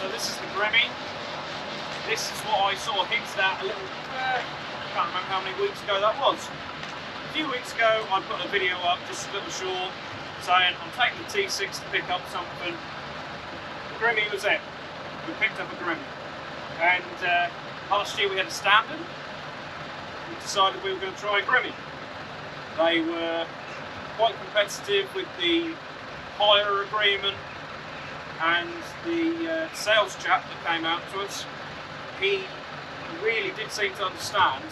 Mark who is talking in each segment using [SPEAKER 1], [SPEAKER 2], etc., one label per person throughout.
[SPEAKER 1] So this is the Grimme. This is what I sort of hinted at a little, I can't remember how many weeks ago that was. A few weeks ago I put a video up, just a little short, saying I'm taking the T6 to pick up something. The Grimme was it. We picked up a Grimme. And last year we had a standard. We decided we were going to try a Grimme. They were quite competitive with the hire agreement, and the sales chap that came out to us, he really did seem to understand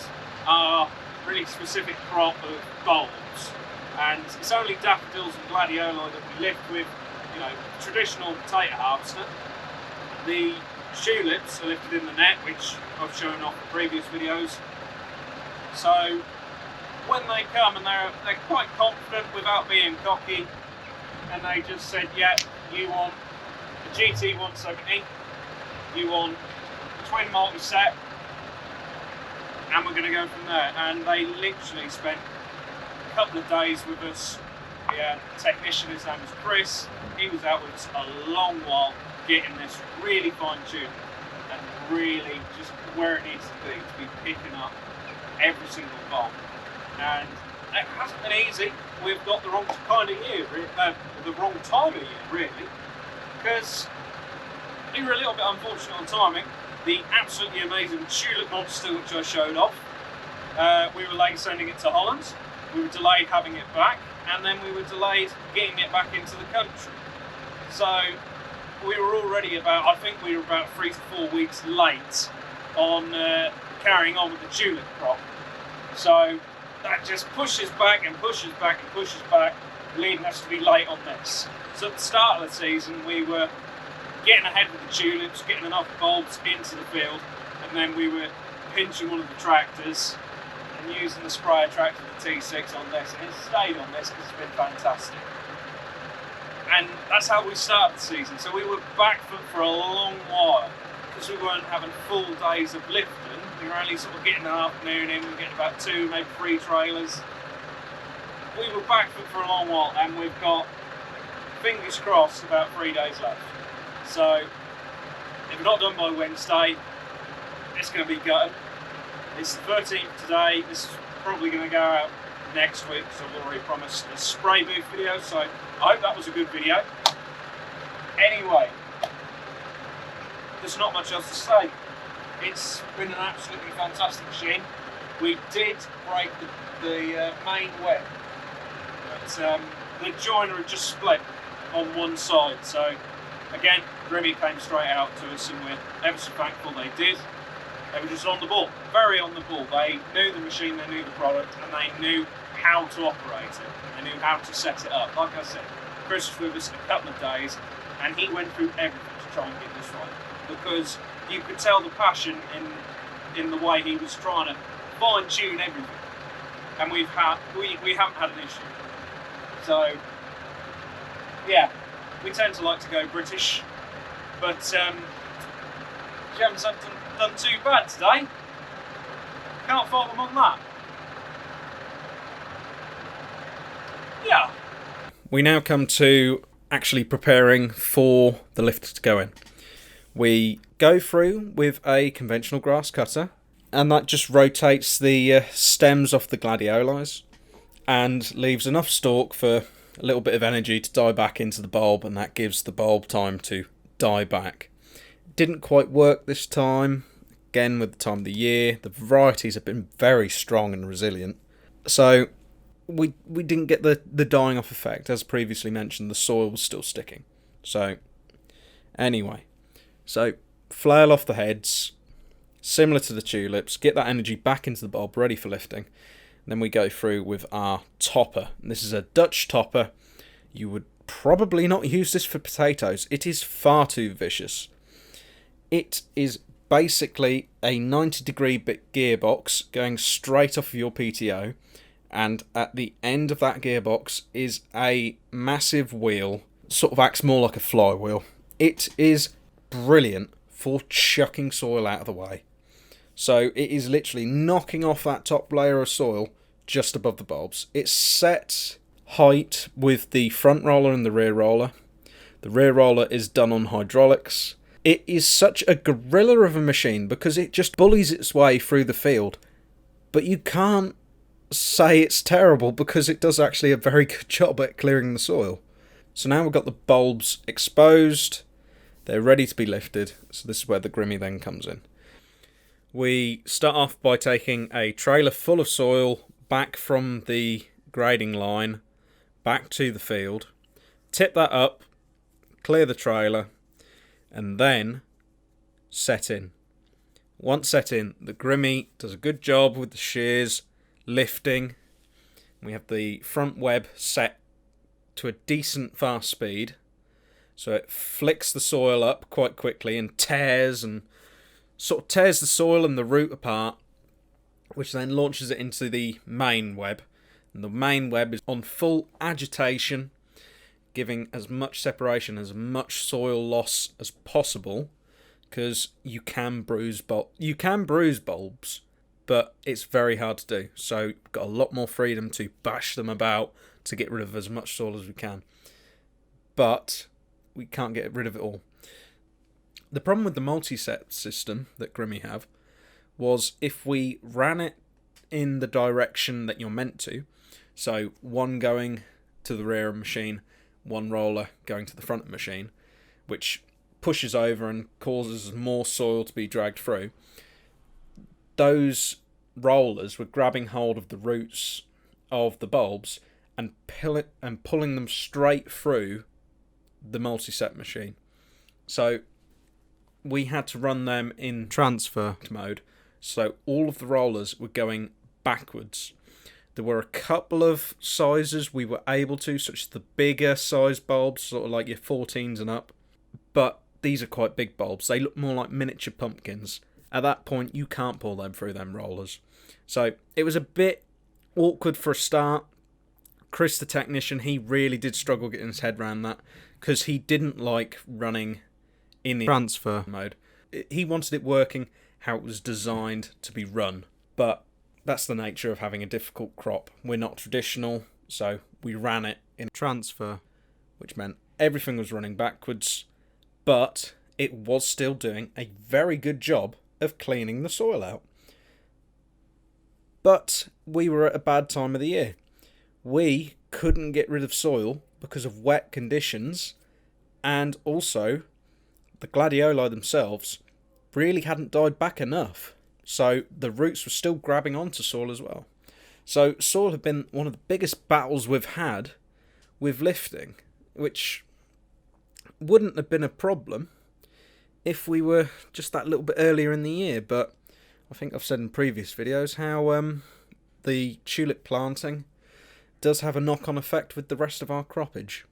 [SPEAKER 1] our really specific crop of bulbs. And it's only daffodils and gladioli that we lift with, you know, traditional potato harvester. The tulips are lifted in the net, which I've shown off in previous videos. So when they come, and they're quite confident without being cocky, and they just said, yeah, you want a GT 170, you want a twin multi-set, and we're going to go from there. And they literally spent a couple of days with us. We had a technician, his name was Chris. He was out with us a long while, getting this really fine-tuned and really just where it needs to be picking up every single bulb. And it hasn't been easy. We've got the wrong kind of year, the wrong time of year, really, because we were a little bit unfortunate on timing. The absolutely amazing tulip monster, which I showed off, we were late sending it to Holland. We were delayed having it back, and then we were delayed getting it back into the country. So we were already I think we were about 3 to 4 weeks late on carrying on with the tulip crop. So that just pushes back and pushes back and pushes back, leading us to be late on this. So at the start of the season, we were getting ahead with the tulips, getting enough bulbs into the field, and then we were pinching one of the tractors and using the sprayer tractor, the T6, on this, and it stayed on this because it's been fantastic. And that's how we started the season. So we were back for a long while, because we weren't having full days of lifting. We were only sort of getting an afternoon in, we were getting about 2, maybe 3 trailers. We were back for a long while, and we've got, fingers crossed, about 3 days left. So if we're not done by Wednesday, it's going to be gutted. It's the 13th today. This is probably going to go out next week, because I've already promised a spray booth video, so I hope that was a good video. Anyway, there's not much else to say. It's been an absolutely fantastic machine. We did break the main web, but the joiner had just split on one side. So again, Grimme came straight out to us, and we're ever so thankful they did. They were just on the ball, very on the ball. They knew the machine, they knew the product, and they knew how to operate it. They knew how to set it up. Like I said, Chris was with us a couple of days, and he went through everything to try and get this right, because you could tell the passion in the way he was trying to fine-tune everything, and we haven't had an issue. So yeah, we tend to like to go British, but you haven't done too bad today. Can't fault them on that. Yeah.
[SPEAKER 2] We now come to actually preparing for the lift to go in. We go through with a conventional grass cutter, and that just rotates the stems off the gladiolis and leaves enough stalk for a little bit of energy to die back into the bulb, and that gives the bulb time to die back. Didn't quite work this time. Again, with the time of the year, the varieties have been very strong and resilient, so we didn't get the dying off effect. As previously mentioned, the soil was still sticking. So anyway, so flail off the heads, similar to the tulips, get that energy back into the bulb, ready for lifting. And then we go through with our topper. And this is a Dutch topper. You would probably not use this for potatoes. It is far too vicious. It is basically a 90-degree bit gearbox going straight off of your PTO, and at the end of that gearbox is a massive wheel, sort of acts more like a flywheel. It is brilliant for chucking soil out of the way. So it is literally knocking off that top layer of soil just above the bulbs. It's set height with the front roller and the rear roller. The rear roller is done on hydraulics. It is such a gorilla of a machine because it just bullies its way through the field. But you can't say it's terrible because it does actually a very good job at clearing the soil. So now we've got the bulbs exposed. They're ready to be lifted. So this is where the Grimme then comes in. We start off by taking a trailer full of soil back from the grading line back to the field. Tip that up, clear the trailer, and then set in. Once set in, the Grimme does a good job with the shears, lifting. We have the front web set to a decent fast speed, so it flicks the soil up quite quickly and tears the soil and the root apart, which then launches it into the main web. And the main web is on full agitation, giving as much separation, as much soil loss as possible, because you can bruise bulbs, but it's very hard to do. So we've got a lot more freedom to bash them about to get rid of as much soil as we can. But we can't get rid of it all. The problem with the multi-set system that Grimme have was if we ran it in the direction that you're meant to, so one going to the rear of the machine, one roller going to the front of the machine, which pushes over and causes more soil to be dragged through, those rollers were grabbing hold of the roots of the bulbs and pulling them straight through the multi-set machine. So we had to run them in transfer mode, so all of the rollers were going backwards. There were a couple of sizes we were able to, such as the bigger size bulbs, sort of like your 14s and up, but these are quite big bulbs. They look more like miniature pumpkins. At that point, you can't pull them through them rollers. So it was a bit awkward for a start. Chris, the technician, he really did struggle getting his head around that because he didn't like running in the transfer mode. He wanted it working how it was designed to be run, but that's the nature of having a difficult crop. We're not traditional, so we ran it in transfer, which meant everything was running backwards, but it was still doing a very good job of cleaning the soil out. But we were at a bad time of the year. We couldn't get rid of soil because of wet conditions, and also the gladioli themselves really hadn't died back enough. So the roots were still grabbing onto soil as well. So soil had been one of the biggest battles we've had with lifting, which wouldn't have been a problem if we were just that little bit earlier in the year. But I think I've said in previous videos how the tulip planting does have a knock-on effect with the rest of our croppage.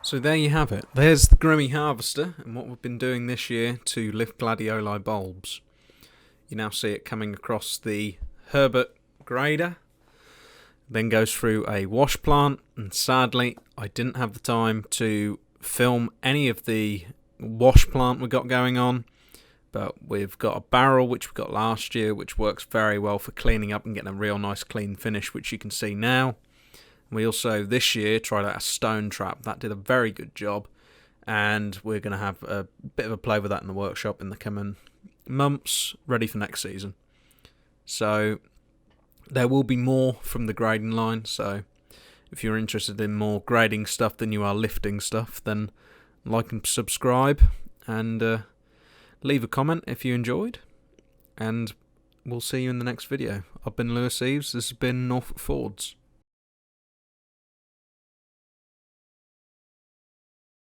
[SPEAKER 2] So there you have it. There's the Grimme harvester and what we've been doing this year to lift Gladioli bulbs. You now see it coming across the Herbert grader, then goes through a wash plant, and sadly I didn't have the time to film any of the wash plant we got going on, but we've got a barrel which we got last year which works very well for cleaning up and getting a real nice clean finish, which you can see now. We also this year tried out a stone trap that did a very good job, and we're going to have a bit of a play with that in the workshop in the coming months, ready for next season. So there will be more from the grading line, so if you're interested in more grading stuff than you are lifting stuff, then like and subscribe, and leave a comment if you enjoyed, and we'll see you in the next video. I've been Lewis Eves, this has been Norfolkfords.